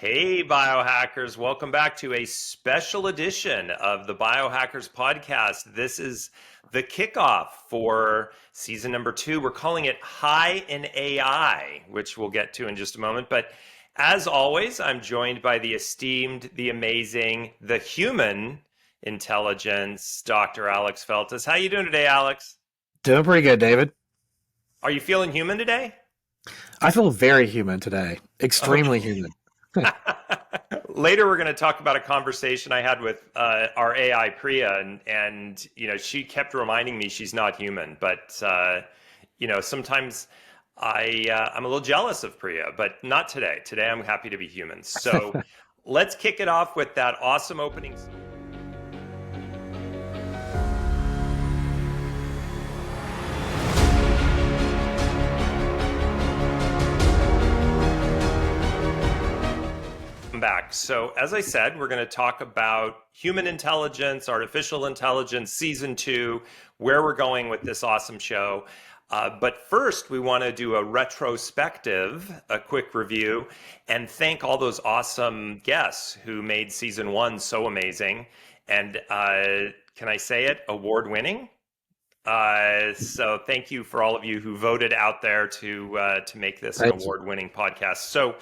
Hey, biohackers, welcome back to a special edition of the BioHackers podcast. This is the kickoff for season number 2. We're calling it High in AI, which we'll get to in just a moment. But as always, I'm joined by the esteemed, the amazing, the human intelligence, Dr. Alex Feltus. How you doing today, Alex? Doing pretty good, David. Are you feeling human today? I feel very human today. Extremely human. Later, we're going to talk about a conversation I had with our AI Pria, and she kept reminding me she's not human. But sometimes I'm a little jealous of Pria, but not today. Today, I'm happy to be human. So let's kick it off with that awesome opening. Back. So as I said, we're going to talk about human intelligence, artificial intelligence, season 2, where we're going with this awesome show. But first, we want to do a retrospective, a quick review, and thank all those awesome guests who made season 1 so amazing. And can I say it? Award-winning. So thank you for all of you who voted out there to make this an award-winning podcast. So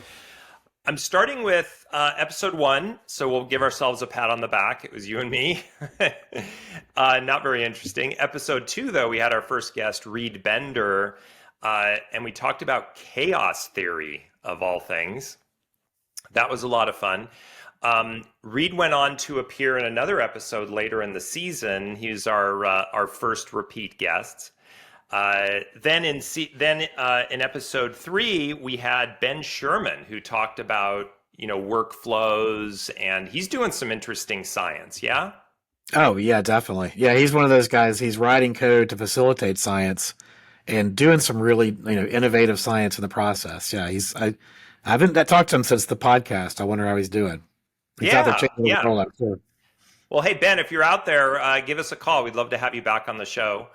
I'm starting with episode 1, so we'll give ourselves a pat on the back. It was you and me. Not very interesting. Episode 2, though, we had our first guest, Reed Bender, and we talked about chaos theory, of all things. That was a lot of fun. Reed went on to appear in another episode later in the season. He's our first repeat guest. Then in episode 3, we had Ben Sherman, who talked about, workflows, and he's doing some interesting science. Yeah. Oh yeah, definitely. Yeah. He's one of those guys. He's writing code to facilitate science and doing some really, innovative science in the process. Yeah. I haven't talked to him since the podcast. I wonder how he's doing. He's out there changing the world, I'm sure. Well, hey, Ben, if you're out there, give us a call. We'd love to have you back on the show.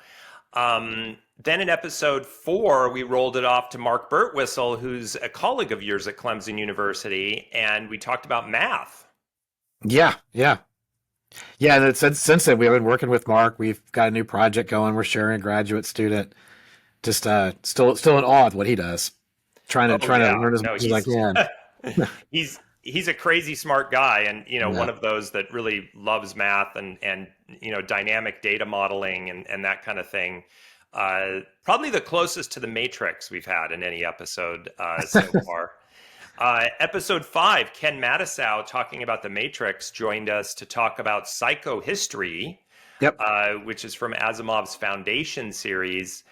Then in episode 4, we rolled it off to Mark Birtwistle, who's a colleague of yours at Clemson University, and we talked about math. Yeah. And since then, we've been working with Mark. We've got a new project going. We're sharing a graduate student. Just still in awe of what he does. Trying to learn as much as I can. He's a crazy smart guy, and one of those that really loves math and dynamic data modeling and that kind of thing. Probably the closest to the Matrix we've had in any episode so far. Episode 5, Ken Matisow, talking about the Matrix, joined us to talk about psychohistory, which is from Asimov's Foundation series.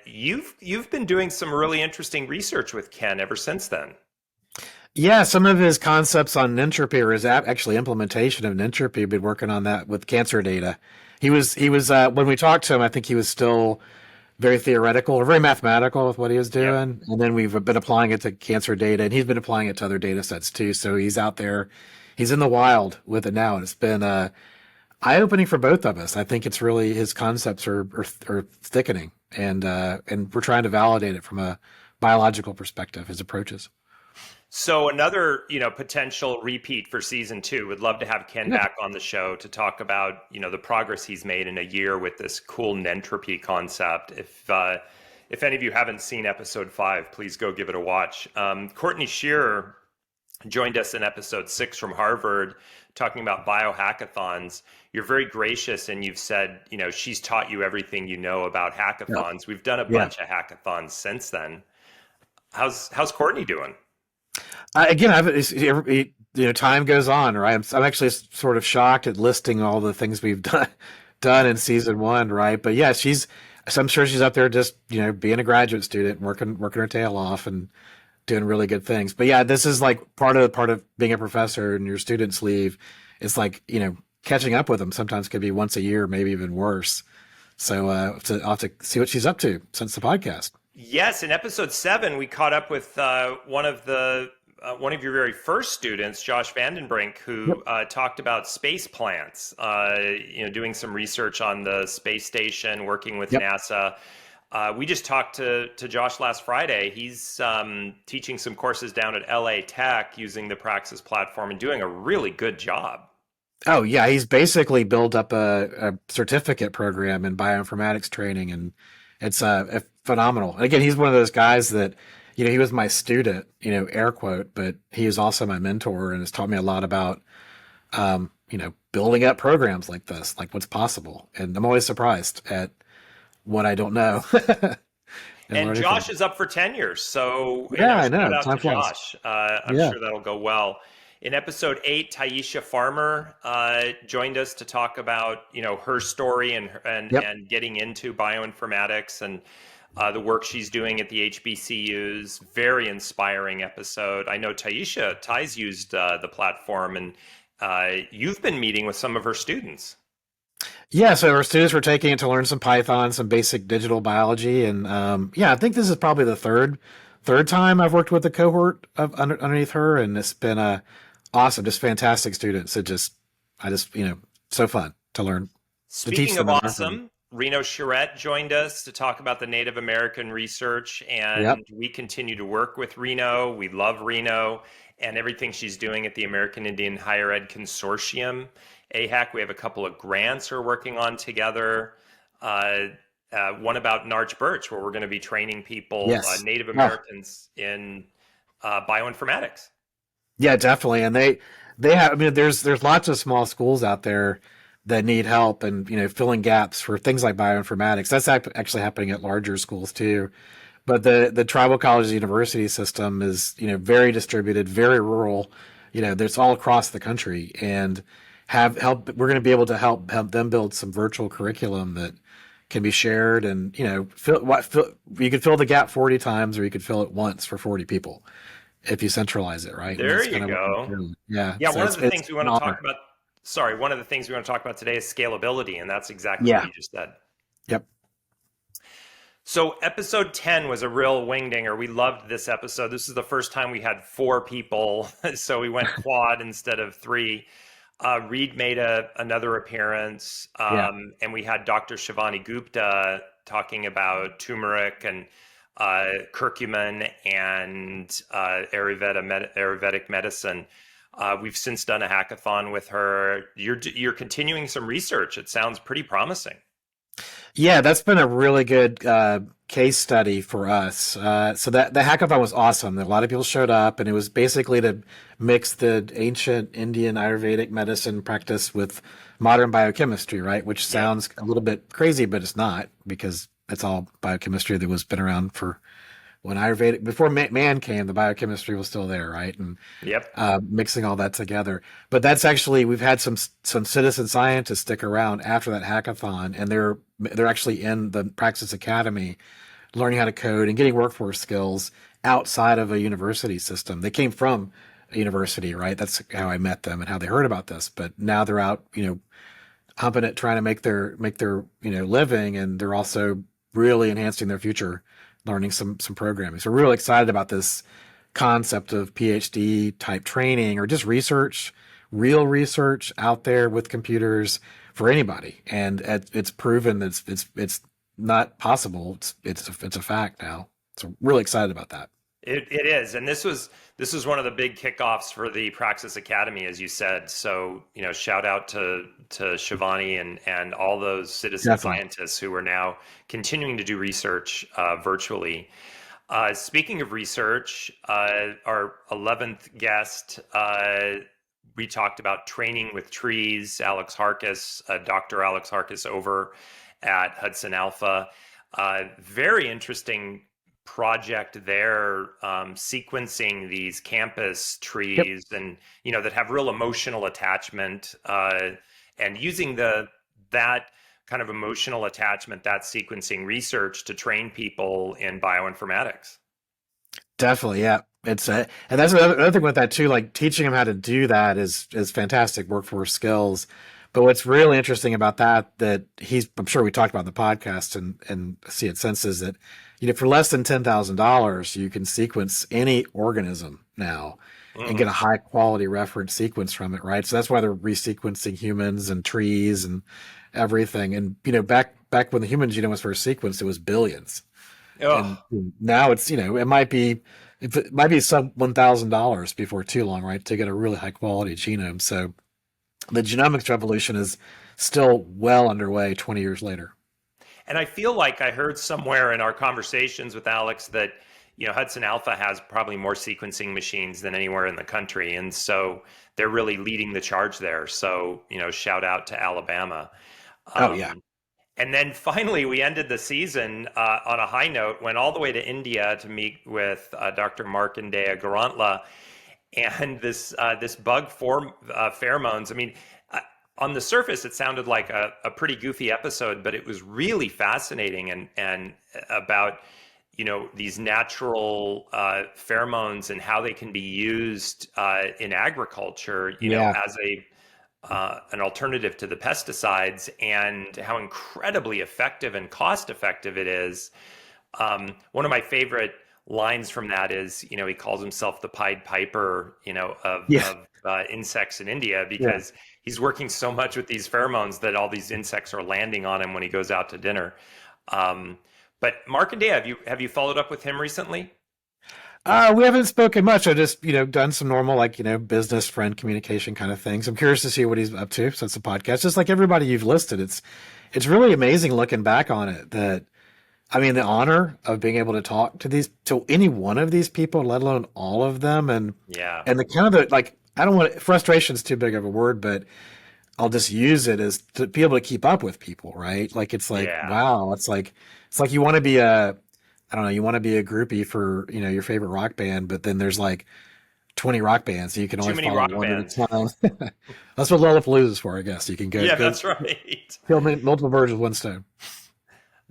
You've been doing some really interesting research with Ken ever since then. Yeah, some of his concepts on entropy or his actually implementation of entropy, been working on that with cancer data. He was when we talked to him, I think he was still very theoretical or very mathematical with what he was doing. Yep. And then we've been applying it to cancer data, and he's been applying it to other data sets too. So he's out there, he's in the wild with it now. And it's been eye-opening for both of us. I think it's really, his concepts are thickening, and we're trying to validate it from a biological perspective, his approaches. So another, potential repeat for season 2. Would love to have Ken back on the show to talk about, the progress he's made in a year with this cool nentropy concept. If any of you haven't seen episode 5, please go give it a watch. Courtney Shearer joined us in episode 6 from Harvard, talking about biohackathons. You're very gracious, and you've said, she's taught you everything you know about hackathons. Yep. We've done a bunch of hackathons since then. How's Courtney doing? Again, time goes on, right? I'm actually sort of shocked at listing all the things we've done in season 1, right? But yeah, I'm sure she's up there just, being a graduate student and working her tail off and doing really good things. But yeah, this is like part of being a professor, and your students leave. It's like, catching up with them sometimes could be once a year, maybe even worse. So I'll have to see what she's up to since the podcast. Yes, in episode 7, we caught up with one of your very first students, Josh Vandenbrink, who talked about space plants. Doing some research on the space station, working with NASA. We just talked to Josh last Friday. He's teaching some courses down at LA Tech using the Praxis platform and doing a really good job. Oh yeah, he's basically built up a certificate program in bioinformatics training, and it's phenomenal. And again, he's one of those guys that, he was my student, air quote, but he is also my mentor and has taught me a lot about, building up programs like this, like what's possible. And I'm always surprised at what I don't know and And learning from Josh him. is up for tenure, so Yeah, I shout know. out to Time flies. Josh. I'm Yeah. sure that'll go well. In episode 8, Taisha Farmer joined us to talk about her story Yep. and getting into bioinformatics and the work she's doing at the HBCUs. Very inspiring episode. I know Ty's used the platform, and you've been meeting with some of her students. Yeah, so our students were taking it to learn some Python, some basic digital biology, and yeah, I think this is probably the third time I've worked with a cohort of underneath her, and it's been awesome, just fantastic students. I just so fun to learn to teach Speaking of them and learn from them. awesome, Reno Charette joined us to talk about the Native American research, Yep. and we continue to work with Reno. We love Reno and everything she's doing at the American Indian Higher Ed Consortium. AHAC, we have a couple of grants we're working on together. Uh, One about Narch Birch, where we're going to be training people, Yes. Native Oh, Americans, in bioinformatics. yeah, definitely. And they have. I mean, there's lots of small schools out there that need help and filling gaps for things like bioinformatics. That's actually happening at larger schools too. But the tribal college university system is very distributed, very rural. There's all across the country, and have help. We're going to be able to help them build some virtual curriculum that can be shared, and you could fill the gap 40 times, or you could fill it once for 40 people if you centralize it right. And There that's you kind of what we're go. doing. Yeah. Yeah, So one of the it's things we an want to talk honor. about, sorry, one of the things we want to talk about today is scalability, and that's exactly what Yeah. you just said. Yep. So, episode 10 was a real wingdinger. We loved this episode. This is the first time we had four people, so we went quad instead of three. Reed made another appearance, Yeah. and we had Dr. Shivani Gupta talking about turmeric and curcumin and Ayurvedic medicine. We've since done a hackathon with her. You're continuing some research. It sounds pretty promising. Yeah, that's been a really good case study for us. So that the hackathon was awesome. A lot of people showed up, and it was basically to mix the ancient Indian Ayurvedic medicine practice with modern biochemistry, right? Which Yep. sounds a little bit crazy, but it's not, because it's all biochemistry that was been around for when Ayurvedic before man came. The biochemistry was still there, right? And Yep. mixing all that together. But that's actually, we've had some citizen scientists stick around after that hackathon, and they're actually in the Praxis Academy, learning how to code and getting workforce skills outside of a university system. They came from a university, right? That's how I met them and how they heard about this. But now they're out, humping it, trying to make their living, and they're also really enhancing their future, learning some programming. So we're really excited about this concept of PhD type training, or just research, real research out there with computers for anybody. And it's proven that it's not possible. It's a fact now. So really excited about that. It is, and this was one of the big kickoffs for the Praxis Academy, as you said. So shout out to Shivani and all those citizen Definitely. scientists who are now continuing to do research virtually. Speaking of research, our 11th guest, we talked about training with trees. Dr. Alex Harkis over at Hudson Alpha. Very interesting project there, sequencing these campus Yep. trees, and that have real emotional attachment, and using that kind of emotional attachment, that sequencing research to train people in bioinformatics. Definitely, yeah. And that's another thing with that too. Like, teaching them how to do that is fantastic workforce skills. But what's really interesting about that I'm sure we talked about in the podcast and see it since, is that for less than $10,000 you can sequence any organism now and Mhm. get a high quality reference sequence from it, right? So that's why they're resequencing humans and trees and everything. And back back when the human genome was first sequenced, it was billions. And Oh, now it's, it might be, if it might be sub $1,000 before too long, right, to get a really high quality genome. So the genomics revolution is still well underway 20 years later. and I feel like I heard somewhere in our conversations with Alex that Hudson Alpha has probably more sequencing machines than anywhere in the country, and so they're really leading the charge there. So shout out to Alabama. Oh, yeah. Um, and then finally, we ended the season on a high note. Went all the way to India to meet with Dr. Markandeya Garantla, and this bug form pheromones. I mean, uh, on the surface, it sounded like a pretty goofy episode, but it was really fascinating and about these natural pheromones and how they can be used in agriculture. Yeah. As an alternative to the pesticides, and how incredibly effective and cost effective it is. One of my favorite lines from that is, he calls himself the Pied Piper, Yeah. of insects in India, Yeah. because he's working so much with these pheromones that all these insects are landing on him when he goes out to dinner. But Mark and Dave, have you followed up with him recently? We haven't spoken much. I've just, done some normal, like, business friend communication kind of things. I'm curious to see what he's up to since the podcast. Just like everybody you've listed, it's really amazing looking back on it that, I mean, the honor of being able to talk to any one of these people, let alone all of them, Yeah, and the kind of like, I don't want frustration's too big of a word, but I'll just use it as to be able to keep up with people, right? Like it's like, yeah. wow, it's like you want to be I don't know, you want to be a groupie for, your favorite rock band, but then there's like 20 rock bands, so you can Too only many follow rock one at bands. a time. That's what Lollapalooza is for, I guess. You can go Yeah, go that's right. kill multiple birds with one stone.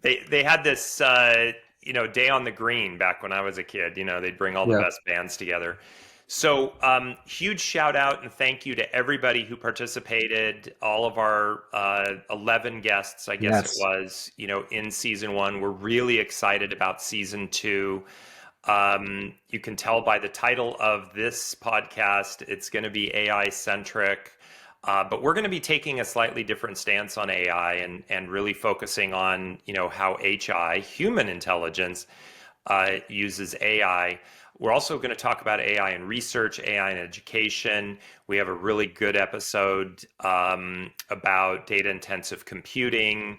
They had this day on the green back when I was a kid. They'd bring all the Yeah. best bands together. So huge shout out and thank you to everybody who participated. All of our 11 guests, I guess it Yes. was, in season one. We're really excited about season two. You can tell by the title of this podcast, it's going to be AI centric. But we're going to be taking a slightly different stance on AI, and really focusing on, how HI, human intelligence, uses AI. We're also going to talk about AI in research, AI in education. We have a really good episode about data intensive computing,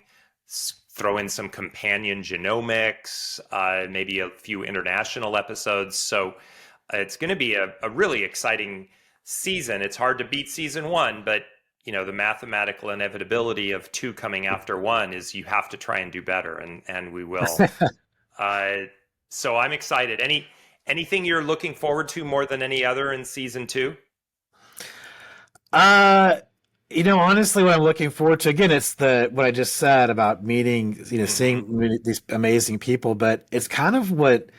throw in some companion genomics, maybe a few international episodes. So it's going to be a really exciting season. It's hard to beat season one, but the mathematical inevitability of two coming after one is you have to try and do better, and we will. Uh, so I'm excited. Anything you're looking forward to more than any other in season two? Uh, honestly, what I'm looking forward to, again, it's what I just said about meeting, Hmm. seeing these amazing people, but it's kind of what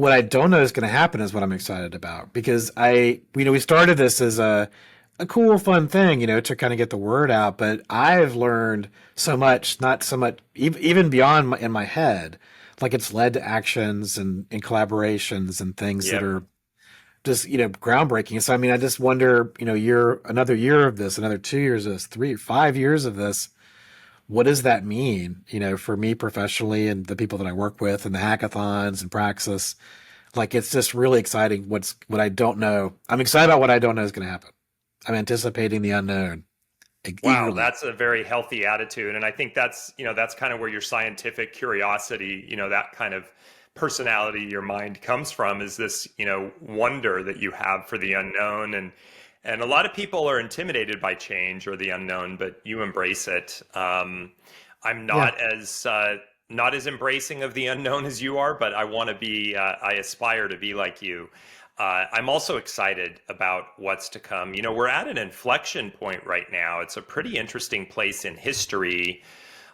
I don't know is going to happen is what I'm excited about, because we started this as a cool, fun thing, to kind of get the word out, but I've learned so much, not so much, even beyond in my head, like it's led to actions and collaborations and things that Yep. are just, groundbreaking. So, I mean, I just wonder, another year of this, another 2 years of this, 3, 5 years of this, what does that mean, for me professionally and the people that I work with and the hackathons and Praxis? Like, it's just really exciting. What I don't know. I'm excited about what I don't know is going to happen. I'm anticipating the unknown Wow, eagerly. that's a very healthy attitude. And I think that's kind of where your scientific curiosity, that kind of personality your mind comes from, is this, wonder that you have for the unknown. And a lot of people are intimidated by change or the unknown, but you embrace it. I'm Yeah. not as embracing of the unknown as you are, but I want to be, I aspire to be like you. I'm also excited about what's to come. We're at an inflection point right now. It's a pretty interesting place in history,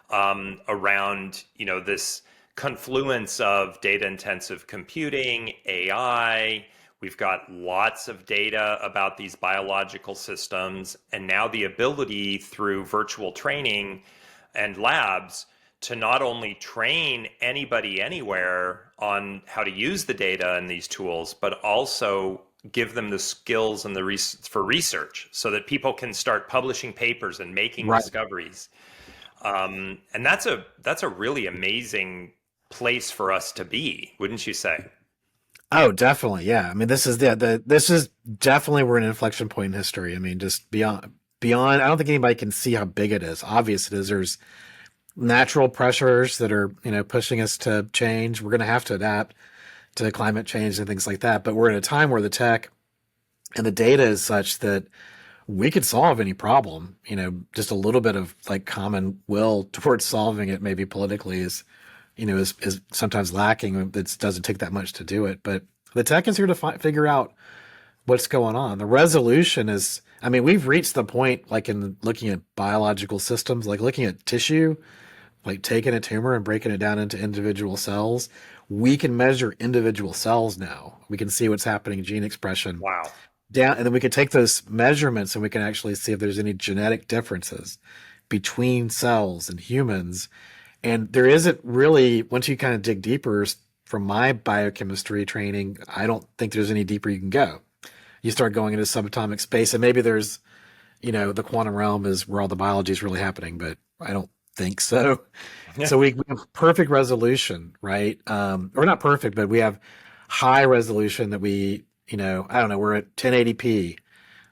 around, this confluence of data intensive computing, AI. We've got lots of data about these biological systems, and now the ability through virtual training and labs to not only train anybody anywhere on how to use the data and these tools, but also give them the skills and for research, so that people can start publishing papers and making Right. discoveries. And that's a really amazing place for us to be, wouldn't you say? Oh, definitely. Yeah. I mean, this is this is definitely we're an inflection point in history. I mean, just beyond, I don't think anybody can see how big it is. Obvious it is. There's natural pressures that are, pushing us to change. We're going to have to adapt to climate change and things like that. But we're in a time where the tech and the data is such that we could solve any problem. Just a little bit of like common will towards solving it, maybe politically, is sometimes lacking. It doesn't take that much to do it, but the tech is here to figure out what's going on. The resolution is, I mean, we've reached the point, like in looking at biological systems, like looking at tissue, like taking a tumor and breaking it down into individual cells. We can measure individual cells now. We can see what's happening in gene expression Wow. down, and then we can take those measurements and we can actually see if there's any genetic differences between cells and humans. And there isn't really, once you kind of dig deeper, from my biochemistry training, I don't think there's any deeper you can go. You start going into subatomic space, and maybe there's, the quantum realm is where all the biology is really happening, but I don't think so. So we have perfect resolution, right? Or not perfect, but we have high resolution that I don't know, we're at 1080p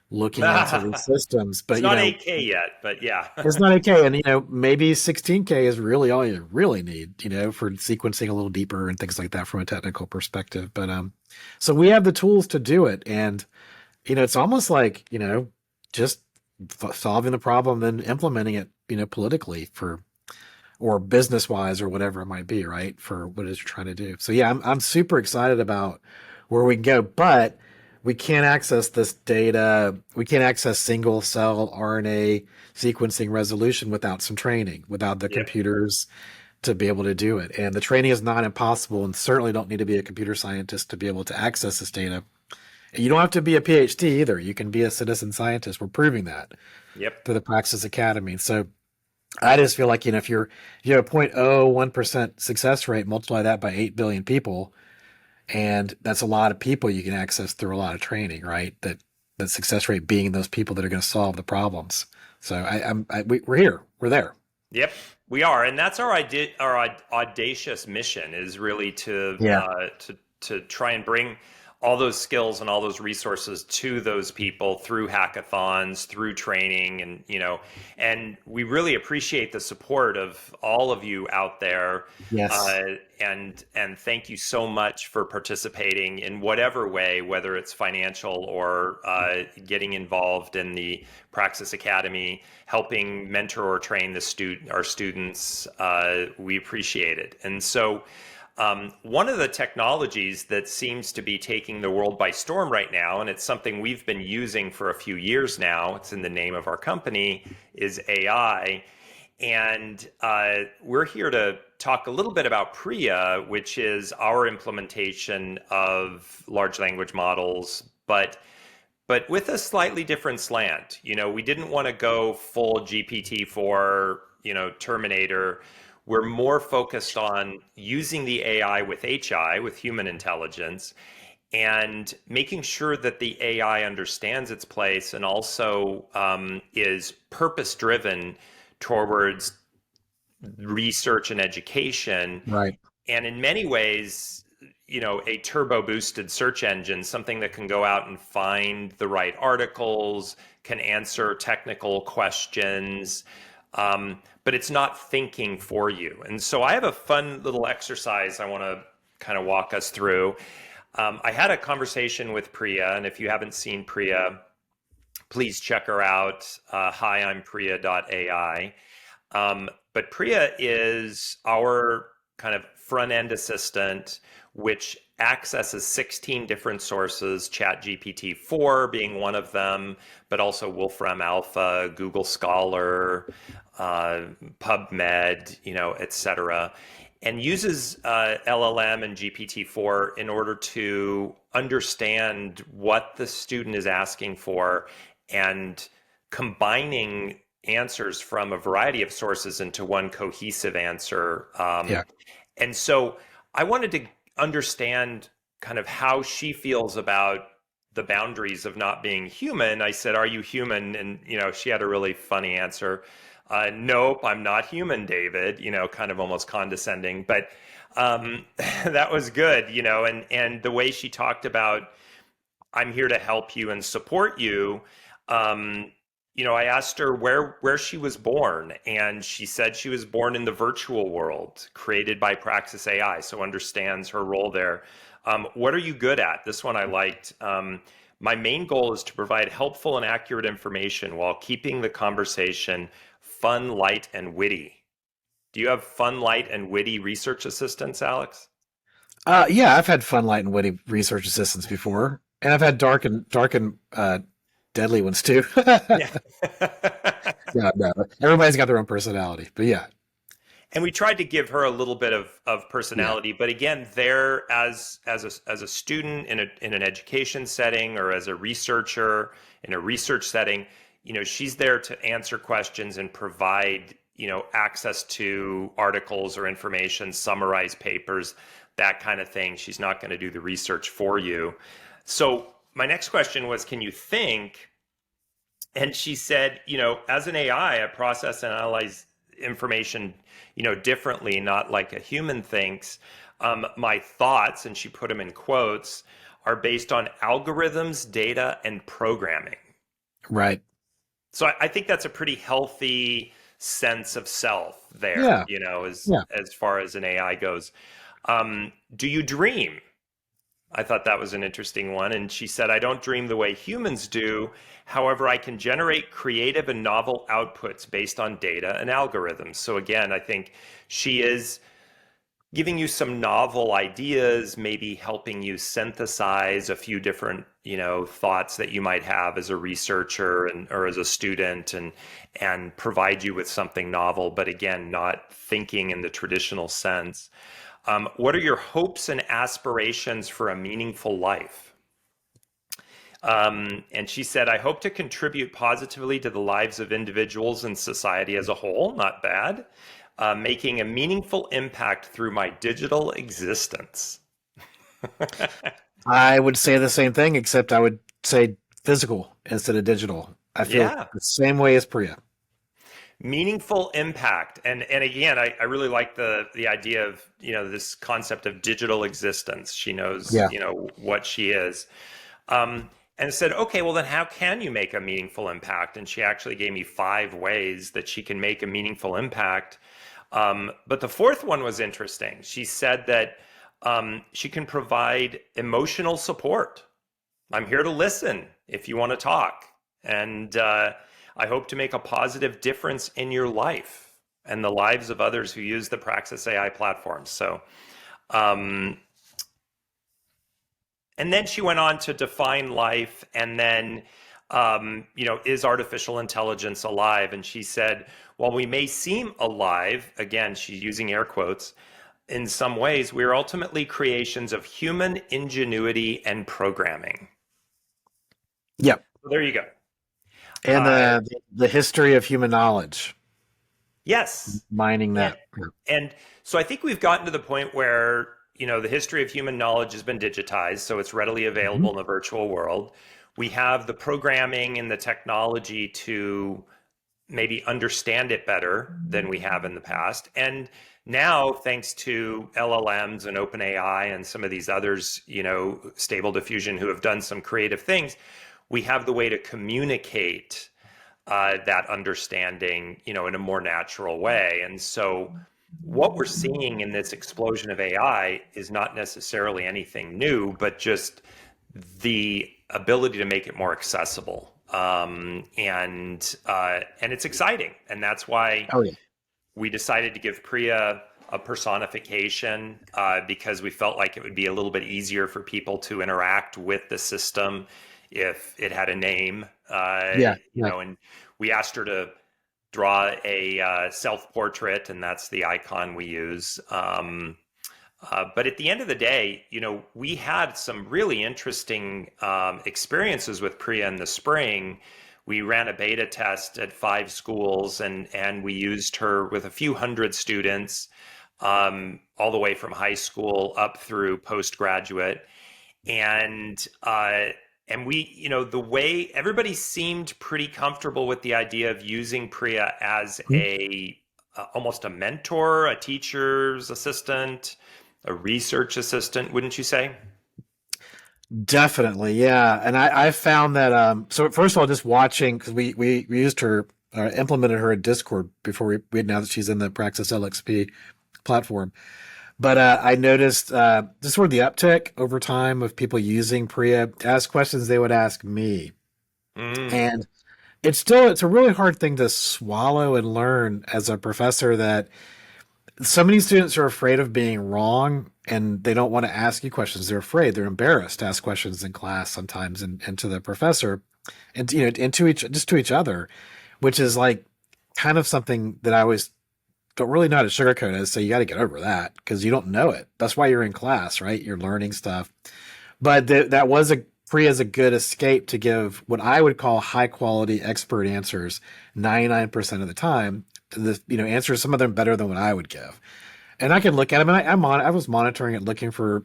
looking into these systems, It's but not 8K yet, but yeah. it's not okay. And maybe 16K is really all you really need, for sequencing a little deeper and things like that from a technical perspective. But so we have the tools to do it, and it's almost like just solving the problem, then implementing it, politically or business wise or whatever it might be, right? For what it is you're trying to do. So yeah, I'm super excited about where we can go, but we can't access this data. We can't access single cell RNA sequencing resolution without some training, without the Yep. computers to be able to do it. And the training is not impossible, and certainly don't need to be a computer scientist to be able to access this data. And you don't have to be a PhD either. You can be a citizen scientist. We're proving that Yep. through the Praxis Academy. So I just feel like, if you have a 0.01% success rate, multiply that by 8 billion people, and that's a lot of people you can access through a lot of training, right? That success rate being those people that are going to solve the problems. So we're here, we're there. Yep, we are, and that's our audacious mission is really Yeah. to try and bring all those skills and all those resources to those people through hackathons, through training, and we really appreciate the support of all of you out there, Yes. and thank you so much for participating in whatever way, whether it's financial or getting involved in the Praxis Academy, helping mentor or train our students. We appreciate it. And so one of the technologies that seems to be taking the world by storm right now, and it's something we've been using for a few years now, it's in the name of our company, is AI. And we're here to talk a little bit about Pria, which is our implementation of large language models, but with a slightly different slant. We didn't want to go full GPT-4, Terminator. We're more focused on using the AI with HI, with human intelligence, and making sure that the AI understands its place and also is purpose-driven towards research and education. Right. And in many ways, a turbo boosted search engine, something that can go out and find the right articles, can answer technical questions, but it's not thinking for you. And so I have a fun little exercise I want to kind of walk us through. I had a conversation with Pria, and if you haven't seen Pria, please check her out. Hi, I'm Pria.ai. But Pria is our kind of front end assistant, which accesses 16 different sources, ChatGPT-4 being one of them, but also Wolfram Alpha, Google Scholar, PubMed, et cetera, and uses LLM and GPT-4 in order to understand what the student is asking for and combining answers from a variety of sources into one cohesive answer. Yeah. And so I wanted to understand kind of how she feels about the boundaries of not being human. I said, "Are you human?" And she had a really funny answer. Nope, I'm not human, David, kind of almost condescending. But that was good, and the way she talked about, I'm here to help you and support you. Um, I asked her where she was born, and she said she was born in the virtual world created by Praxis AI, so understands her role there. What are you good at? This one I liked. My main goal is to provide helpful and accurate information while keeping the conversation fun, light, and witty. Do you have fun, light, and witty research assistants, Alex? Yeah, I've had fun, light, and witty research assistants before, and I've had dark and deadly ones too. Yeah. Yeah, no, everybody's got their own personality, but yeah, And we tried to give her a little bit of yeah, personality, but again, there as a student in an education setting or as a researcher in a research setting, she's there to answer questions and provide access to articles or information, summarize papers, that kind of thing. She's not going to do the research for you. So my next question was, can you think? And she said, as an AI, I process and analyze information, differently, not like a human thinks. My thoughts, and she put them in quotes, are based on algorithms, data, and programming. right, So I think that's a pretty healthy sense of self there, yeah, as yeah. as far as an AI goes. Do you dream? I thought that was an interesting one. And she said, I don't dream the way humans do. However, I can generate creative and novel outputs based on data and algorithms. So, again, I think she is giving you some novel ideas, maybe helping you synthesize a few different, thoughts that you might have as a researcher or as a student, and provide you with something novel, but again, not thinking in the traditional sense. What are your hopes and aspirations for a meaningful life? And she said, I hope to contribute positively to the lives of individuals and society as a whole. Not bad. Making a meaningful impact through my digital existence. I would say the same thing, except I would say physical instead of digital. I feel Yeah. the same way as Priya. Meaningful impact. And again, I really like the idea of, this concept of digital existence. She knows, Yeah, what she is. And said, okay, well, then how can you make a meaningful impact? And she actually gave me 5 ways that she can make a meaningful impact. But the fourth one was interesting. She said that she can provide emotional support. I'm here to listen if you want to talk. And I hope to make a positive difference in your life and the lives of others who use the Praxis AI platform. So, um, and then she went on to define life, and then, is artificial intelligence alive? And she said, while we may seem alive, again, she's using air quotes, in some ways, we are ultimately creations of human ingenuity and programming. yeah, So there you go. and Uh, the history of human knowledge, yes. mining And, that. and so I think we've gotten to the point where, the history of human knowledge has been digitized, so it's readily available Mhm. in the virtual world. We have the programming and the technology to maybe understand it better than we have in the past. And now, thanks to LLMs and OpenAI and some of these others, Stable Diffusion, who have done some creative things, we have the way to communicate that understanding, in a more natural way. And so, what we're seeing in this explosion of AI is not necessarily anything new, but just the ability to make it more accessible. And it's exciting, and that's why Oh yeah, we decided to give Priya a personification, because we felt like it would be a little bit easier for people to interact with the system if it had a name. yeah, yeah. And we asked her to draw a self-portrait, and that's the icon we use. But at the end of the day, we had some really interesting experiences with Priya in the spring. We ran a beta test at 5 schools, and we used her with a few hundred students, all the way from high school up through postgraduate. And And the way everybody seemed pretty comfortable with the idea of using Priya as a almost a mentor, a teacher's assistant, a research assistant, wouldn't you say? Definitely, yeah. And I found that so first of all, just watching because we used her implemented her in Discord before we now that she's in the Praxis LXP platform. But I noticed just sort of the uptick over time of people using Priya to ask questions they would ask me. Mm, And it's a really hard thing to swallow and learn as a professor that so many students are afraid of being wrong and they don't want to ask you questions. They're afraid, they're embarrassed to ask questions in class sometimes and to the professor and and to each other, which is like kind of something that I always don't really know how to sugarcoat it. So you got to get over that because you don't know it. That's why you're in class, right? You're learning stuff. But that was a Free as a good escape to give what I would call high quality expert answers 99% of the time. The answers, some of them better than what I would give. And I can look at them and I was monitoring it, looking for,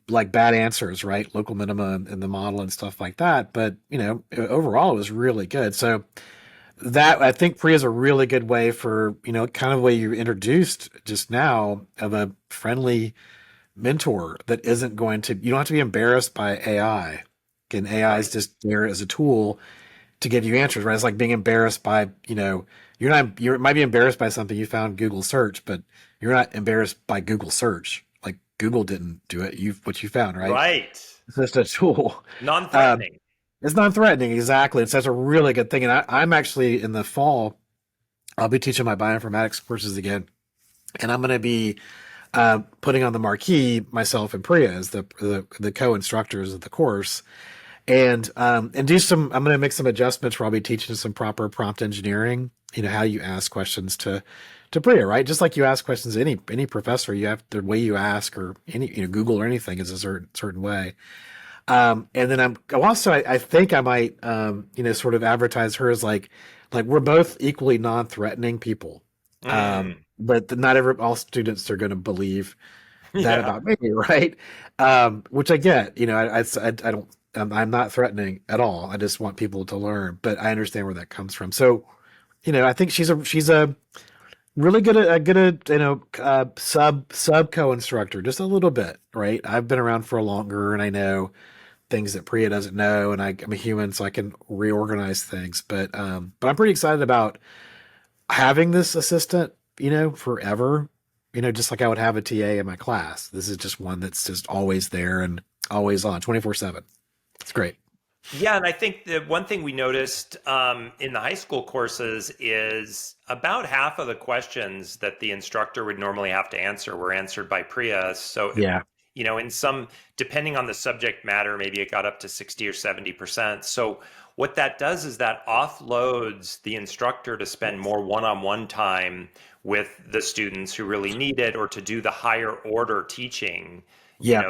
like bad answers, right? Local minima in the model and stuff like that. But, overall it was really good. So that I think Pria is a really good way for, kind of the way you introduced just now of a friendly mentor that isn't going to, you don't have to be embarrassed by AI. Again, AI is right. just there as a tool to give you answers, right? It's like being embarrassed by, you might be embarrassed by something you found Google search, but you're not embarrassed by Google search. Like Google didn't do it. What you found, right? Right. It's just a tool. Um, Non-threatening. it's non-threatening, exactly. It's such a really good thing. And I'm actually in the fall, I'll be teaching my bioinformatics courses again, and I'm going to be putting on the marquee myself and Priya as the co-instructors of the course, and do some. I'm going to make some adjustments where I'll be teaching some proper prompt engineering. How you ask questions to Priya, right? Just like you ask questions to any professor, you have the way you ask, or any Google or anything is a certain way. And then I think I might, sort of advertise her as like we're both equally non-threatening people. Mm, But not all students are going to believe that yeah. about me, right? Which I get, I don't, I'm not threatening at all. I just want people to learn, but I understand where that comes from. So, I think she's a really good at a good at sub co-instructor, just a little bit, right? I've been around for longer, and I know things that Priya doesn't know, and I'm a human, so I can reorganize things. But I'm pretty excited about having this assistant, forever. Just like I would have a TA in my class. This is just one that's just always there and always on, 24/7. It's great. Yeah, and I think the one thing we noticed in the high school courses is about half of the questions that the instructor would normally have to answer were answered by Priya. So, Yeah, in some, depending on the subject matter, maybe it got up to 60 or 70%. So, what that does is that offloads the instructor to spend more one-on-one time with the students who really need it, or to do the higher order teaching, yeah,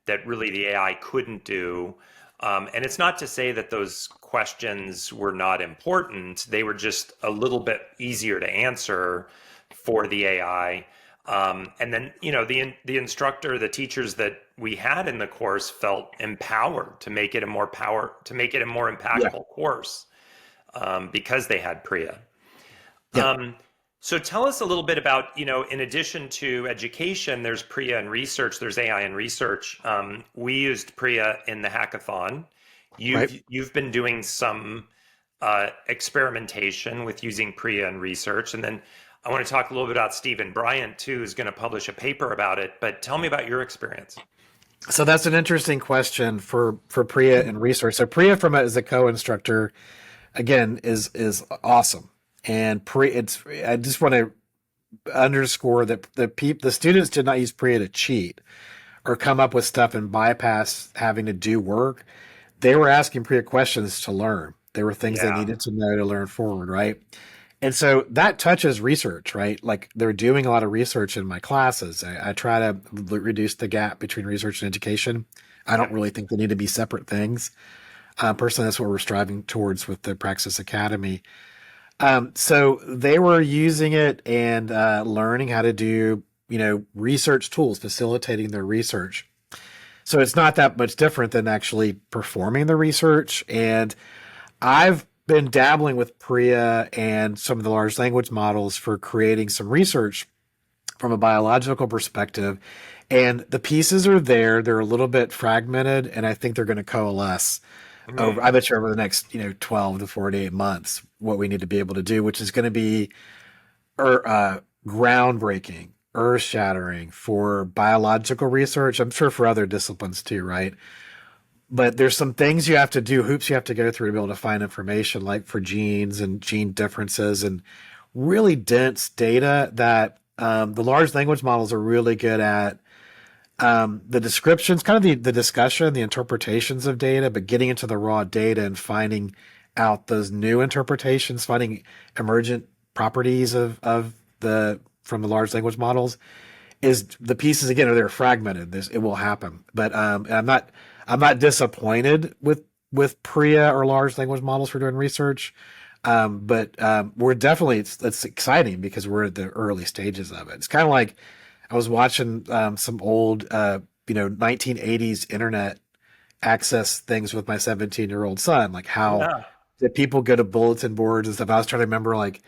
that really the AI couldn't do. And it's not to say that those questions were not important. They were just a little bit easier to answer for the AI. And then, the instructor, the teachers that we had in the course felt empowered to make it to make it a more yeah, impactful course, because they had Priya. yeah. Um, so tell us a little bit about, in addition to education, there's Priya and research, there's AI and research. We used Priya in the hackathon. Right. You've been doing some experimentation with using Priya and research. And then I want to talk a little bit about Stephen Bryant too, who's going to publish a paper about it. But tell me about your experience. So that's an interesting question for Priya and research. So Priya from as a co-instructor again is awesome. And I just want to underscore that the students did not use Priya to cheat or come up with stuff and bypass having to do work. They were asking Priya questions to learn. There were things they Yeah. needed to know to learn forward, right? And so that touches research, right? Like they're doing a lot of research in my classes. I try to reduce the gap between research and education. I don't Yep. really think they need to be separate things. Personally, that's what we're striving towards with the Praxis Academy. So they were using it and learning how to do, research tools, facilitating their research. So it's not that much different than actually performing the research. And I've been dabbling with Pria and some of the large language models for creating some research from a biological perspective. And the pieces are there. They're a little bit fragmented, and I think they're going to coalesce over, Mhm. I bet you over the next, 12 to 48 months, what we need to be able to do, which is going to be groundbreaking, earth shattering for biological research. I'm sure for other disciplines too, right? But there's some things you have to do, hoops you have to go through to be able to find information, like for genes and gene differences and really dense data that the large language models are really good at. The descriptions, kind of the discussion, the interpretations of data, but getting into the raw data and finding out those new interpretations, finding emergent properties of the from the large language models is the pieces again are they're fragmented. It will happen, but and I'm not disappointed with Pria or large language models for doing research. But we're definitely it's exciting because we're at the early stages of it. It's kind of like I was watching some old 1980s internet access things with my 17-year-old son, like how Yeah. did people go to bulletin boards and stuff. I was trying to remember like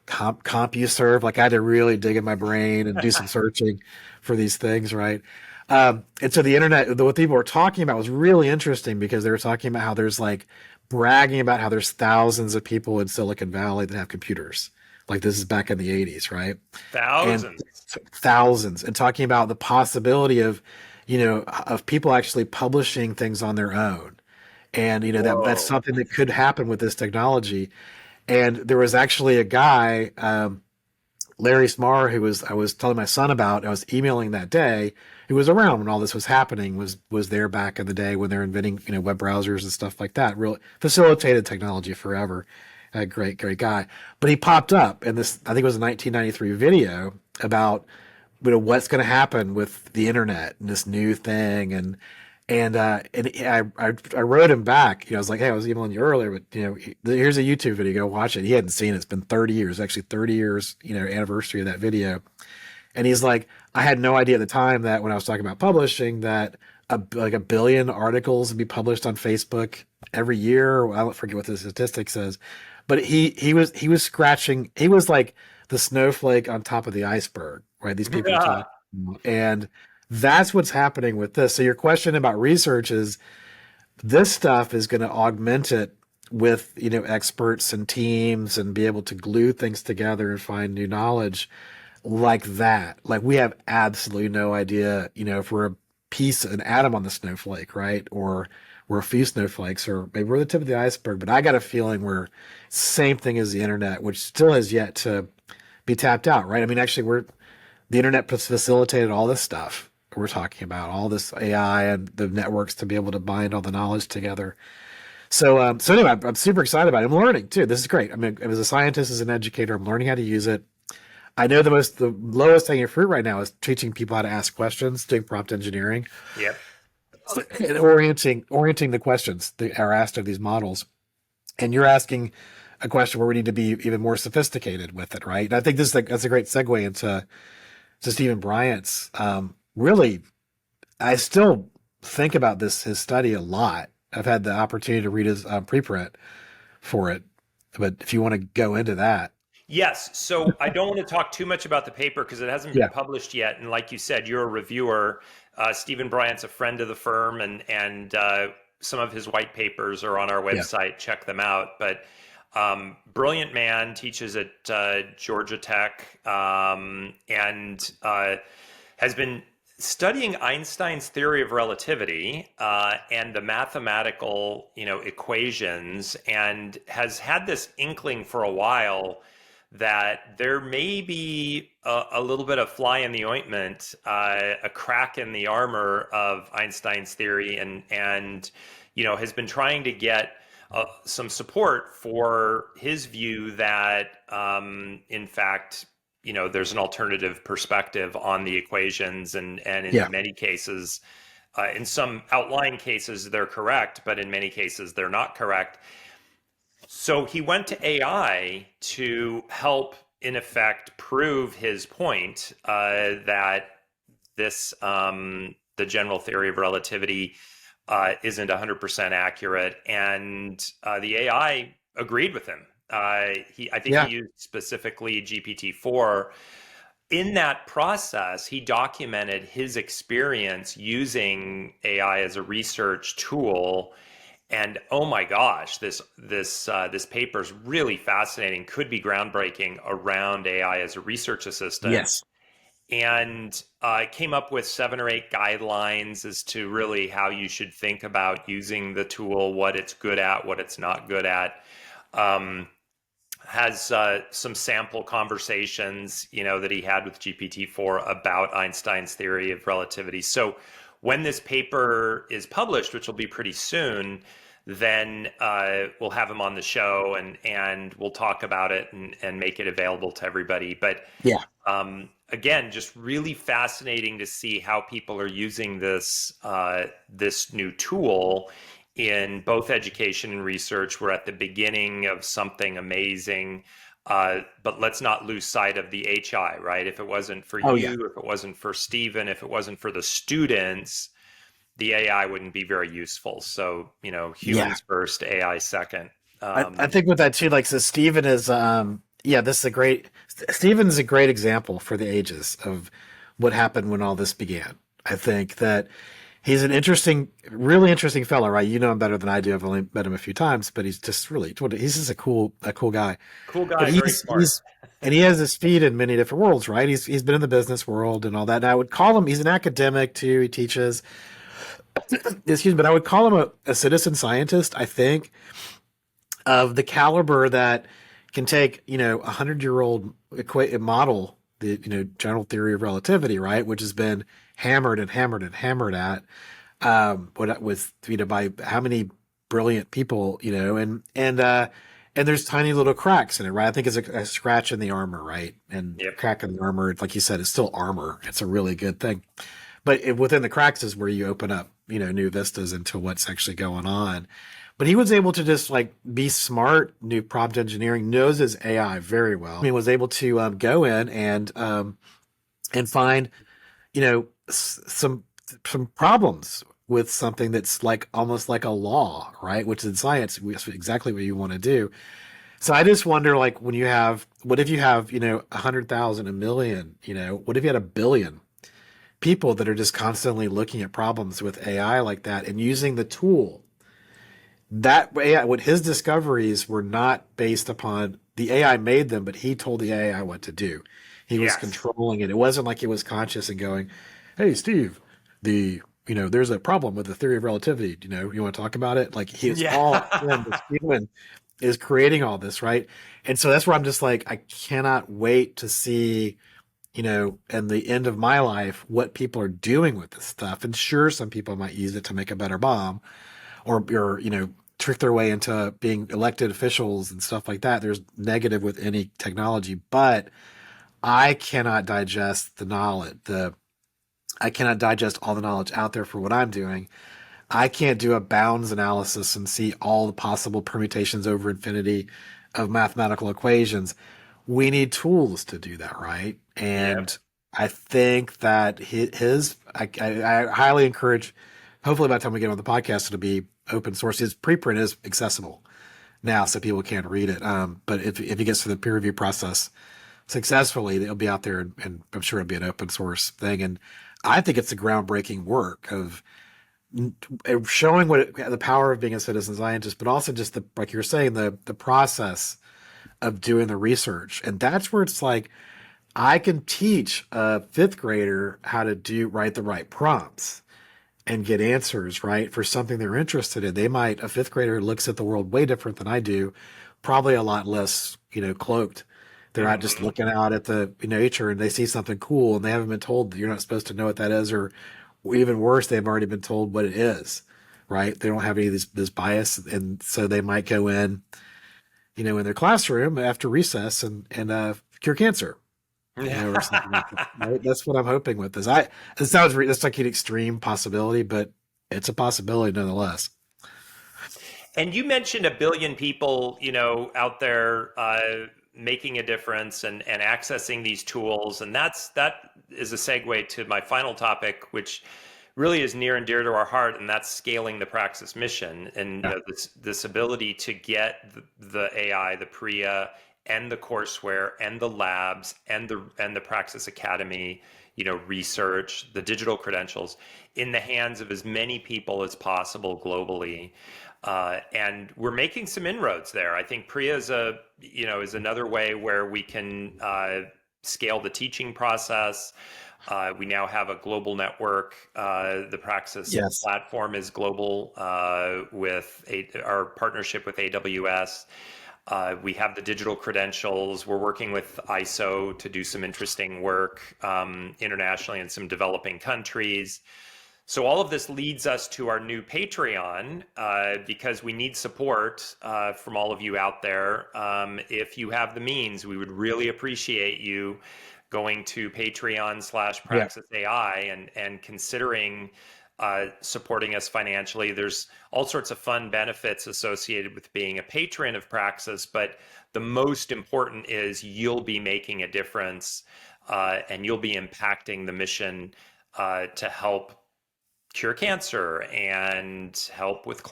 CompuServe. Like I had to really dig in my brain and do some searching for these things, right? And so the internet, what people were talking about was really interesting because they were talking about how there's like bragging about how there's thousands of people in Silicon Valley that have computers. Like this is back in the 80s, right? And Thousands. thousands, and talking about the possibility of people actually publishing things on their own. And that's Whoa. something that could happen with this technology. And there was actually a guy, Larry Smarr, who I was telling my son about. I was emailing that day. Who was around when all this was happening? Was there back in the day when they're inventing web browsers and stuff like that? Really facilitated technology forever. A great guy. But he popped up in this. I think it was a 1993 video about what's going to happen with the internet and this new thing and I wrote him back. I was like, hey, I was emailing you earlier, but here's a YouTube video. Go watch it. He hadn't seen it. It's been 30 years, actually 30 years, anniversary of that video. And he's like, I had no idea at the time that when I was talking about publishing that like a billion articles would be published on Facebook every year. I don't forget what the statistic says, but he was scratching. He was like the snowflake on top of the iceberg, right? These people are Yeah. talking, and that's what's happening with this. So your question about research is this stuff is going to augment it with experts and teams and be able to glue things together and find new knowledge like that. Like we have absolutely no idea, if we're an atom on the snowflake, right? Or we're a few snowflakes, or maybe we're the tip of the iceberg. But I got a feeling we're same thing as the internet, which still has yet to be tapped out, right? I mean, actually, the internet facilitated all this stuff we're talking about, all this AI and the networks to be able to bind all the knowledge together. So anyway, I'm super excited about it. I'm learning too. This is great. I mean, as a scientist, as an educator, I'm learning how to use it. I know the lowest hanging fruit right now is teaching people how to ask questions, doing prompt engineering, Yep. and orienting the questions that are asked of these models. And you're asking a question where we need to be even more sophisticated with it, right? And I think that's a great segue into Stephen Bryant's. Really, I still think about his study a lot. I've had the opportunity to read his preprint for it, but if you want to go into that, Yes. So I don't want to talk too much about the paper because it hasn't been yeah, published yet. And like you said, you're a reviewer. Stephen Bryant's a friend of the firm, and some of his white papers are on our yeah, website. Check them out. But brilliant man, teaches at Georgia Tech, and has been studying Einstein's theory of relativity and the mathematical, equations, and has had this inkling for a while that there may be a little bit of fly in the ointment, a crack in the armor of Einstein's theory, and has been trying to get some support for his view that, in fact, there's an alternative perspective on the equations, and in yeah. many cases, in some outlying cases, they're correct, but in many cases, they're not correct. So he went to AI to help, in effect, prove his point that this the general theory of relativity isn't 100% accurate. And the AI agreed with him. I think he Yeah. used specifically GPT-4. In that process, he documented his experience using AI as a research tool. And oh my gosh, this paper is really fascinating. Could be groundbreaking around AI as a research assistant, Yes. and came up with 7 or 8 guidelines as to really how you should think about using the tool, what it's good at, what it's not good at. Um, has some sample conversations, that he had with GPT-4 about Einstein's theory of relativity. So when this paper is published, which will be pretty soon, then we'll have him on the show and we'll talk about it and make it available to everybody. But Yeah. again, just really fascinating to see how people are using this new tool in both education and research. We're at the beginning of something amazing, but let's not lose sight of the HI, right? If it wasn't for Oh yeah. you, if it wasn't for Stephen, if it wasn't for the students, the AI wouldn't be very useful. So, Yeah. humans first, AI second. I think with that too, like, so Stephen is yeah, this is a great Stephen's a great example for the ages of what happened when all this began. I think that he's an interesting, really interesting fellow, right? You know him better than I do. I've only met him a few times, but he's just really, he's just a cool guy. Cool But guy, very smart. and he has his feet in many different worlds, right? He's been in the business world and all that. And I would call him, he's an academic too. He teaches, excuse me, but I would call him a citizen scientist, I think, of the caliber that can take, 100-year-old model, the, general theory of relativity, right? Which has been hammered and hammered and hammered at, what with, by how many brilliant people, and there's tiny little cracks in it, right? I think it's a scratch in the armor, right? And Yep. crack in the armor, like you said, it's still armor. It's a really good thing. But within the cracks is where you open up, new vistas into what's actually going on. But he was able to just like be smart, new prompt engineering, knows his AI very well. He was able to go in and find, some problems with something that's like almost like a law, right? Which in science, that's exactly what you want to do. So I just wonder, like, what if you have, 100,000, a million, what if you had a billion people that are just constantly looking at problems with AI like that and using the tool that AI, what his discoveries were not based upon the AI made them, but he told the AI what to do. He was Yes. controlling it. It wasn't like it was conscious and going, "Hey, Steve, there's a problem with the theory of relativity. You want to talk about it?" Like he was all in. Yeah. This human is creating all this, right? And so that's where I'm just like, I cannot wait to see, in the end of my life, what people are doing with this stuff. And sure, some people might use it to make a better bomb, or trick their way into being elected officials and stuff like that. There's negative with any technology, but I cannot digest the knowledge. The I cannot digest all the knowledge out there for what I'm doing. I can't do a bounds analysis and see all the possible permutations over infinity of mathematical equations. We need tools to do that, right? Yep. And I think that I highly encourage, hopefully by the time we get on the podcast, it'll be open source. His preprint is accessible now, so people can read it. But if he gets through the peer review process successfully, it'll be out there, and I'm sure it'll be an open source thing. And I think it's a groundbreaking work of showing the power of being a citizen scientist, but also just like you're saying, the process of doing the research. And that's where it's like, I can teach a fifth grader how to write the right prompts and get answers right for something they're interested in. A fifth grader looks at the world way different than I do, probably a lot less, cloaked. They're not just Hmm. looking out at the nature and they see something cool and they haven't been told that you're not supposed to know what that is, or even worse, they've already been told what it is, right? They don't have any of this bias. And so they might go in their classroom after recess and cure cancer, or something like that. Right? That's what I'm hoping with this. It sounds that's like an extreme possibility, but it's a possibility nonetheless. And you mentioned a billion people, out there making a difference and accessing these tools, and that is a segue to my final topic, which really is near and dear to our heart, and that's scaling the Praxis mission. And Yeah. this ability to get the AI, the Pria, and the courseware, and the labs, and the Praxis Academy, research, the digital credentials in the hands of as many people as possible globally. And we're making some inroads there. I think Pria is another way where we can scale the teaching process. We now have a global network. The Praxis Yes. platform is global with our partnership with AWS. We have the digital credentials. We're working with ISO to do some interesting work internationally in some developing countries. So all of this leads us to our new Patreon because we need support from all of you out there. If you have the means, we would really appreciate you going to Yeah. Patreon/Praxis AI and considering supporting us financially. There's all sorts of fun benefits associated with being a patron of Praxis, but the most important is you'll be making a difference and you'll be impacting the mission to help cure cancer and help with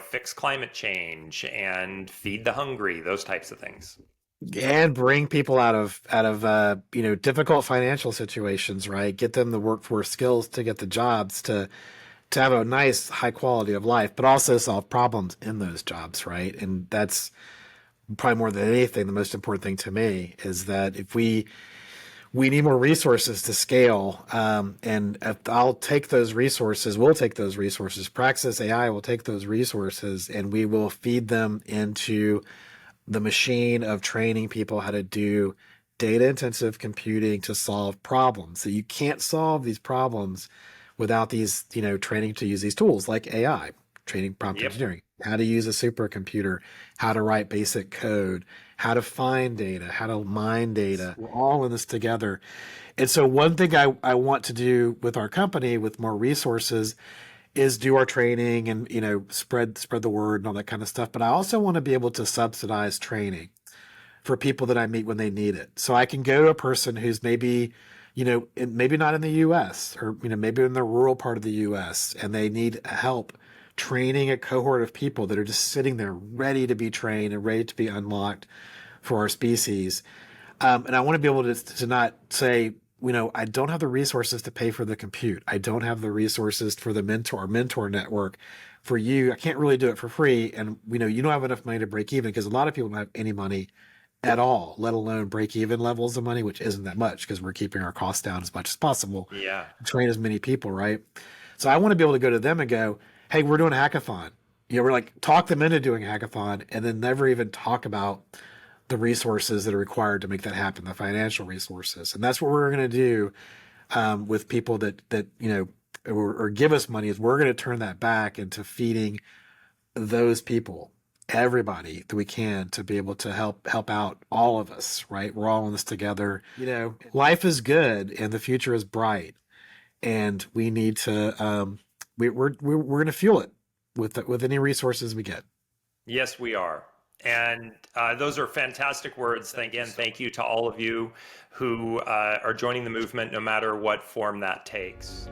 fix climate change and feed the hungry, those types of things. And bring people out of difficult financial situations, right? Get them the workforce skills to get the jobs to have a nice high quality of life, but also solve problems in those jobs, right? And that's probably more than anything the most important thing to me is that if we need more resources to scale, and if I'll take those resources, we'll take those resources. Praxis AI will take those resources, and we will feed them into the machine of training people how to do data intensive computing to solve problems. So you can't solve these problems without these, training to use these tools like AI, training prompt Yep. engineering, how to use a supercomputer, how to write basic code, how to find data, how to mine data. We're all in this together. And so one thing I want to do with our company with more resources is do our training and spread the word and all that kind of stuff. But I also want to be able to subsidize training for people that I meet when they need it. So I can go to a person who's maybe, maybe not in the US or, maybe in the rural part of the US and they need help training a cohort of people that are just sitting there ready to be trained and ready to be unlocked for our species. And I want to be able to not say, I don't have the resources to pay for the compute. I don't have the resources for the mentor network for you. I can't really do it for free. And, you don't have enough money to break even because a lot of people don't have any money at all, let alone break even levels of money, which isn't that much because we're keeping our costs down as much as possible Yeah. to train as many people, right? So I want to be able to go to them and go, hey, we're doing a hackathon. We're like talk them into doing a hackathon and then never even talk about the resources that are required to make that happen, the financial resources. And that's what we're going to do with people that or give us money is we're going to turn that back into feeding those people, everybody that we can to be able to help out all of us, right? We're all in this together. Life is good and the future is bright, and we need to we're going to fuel it with any resources we get. Yes, we are. And those are fantastic words. Again, thank you to all of you who are joining the movement, no matter what form that takes.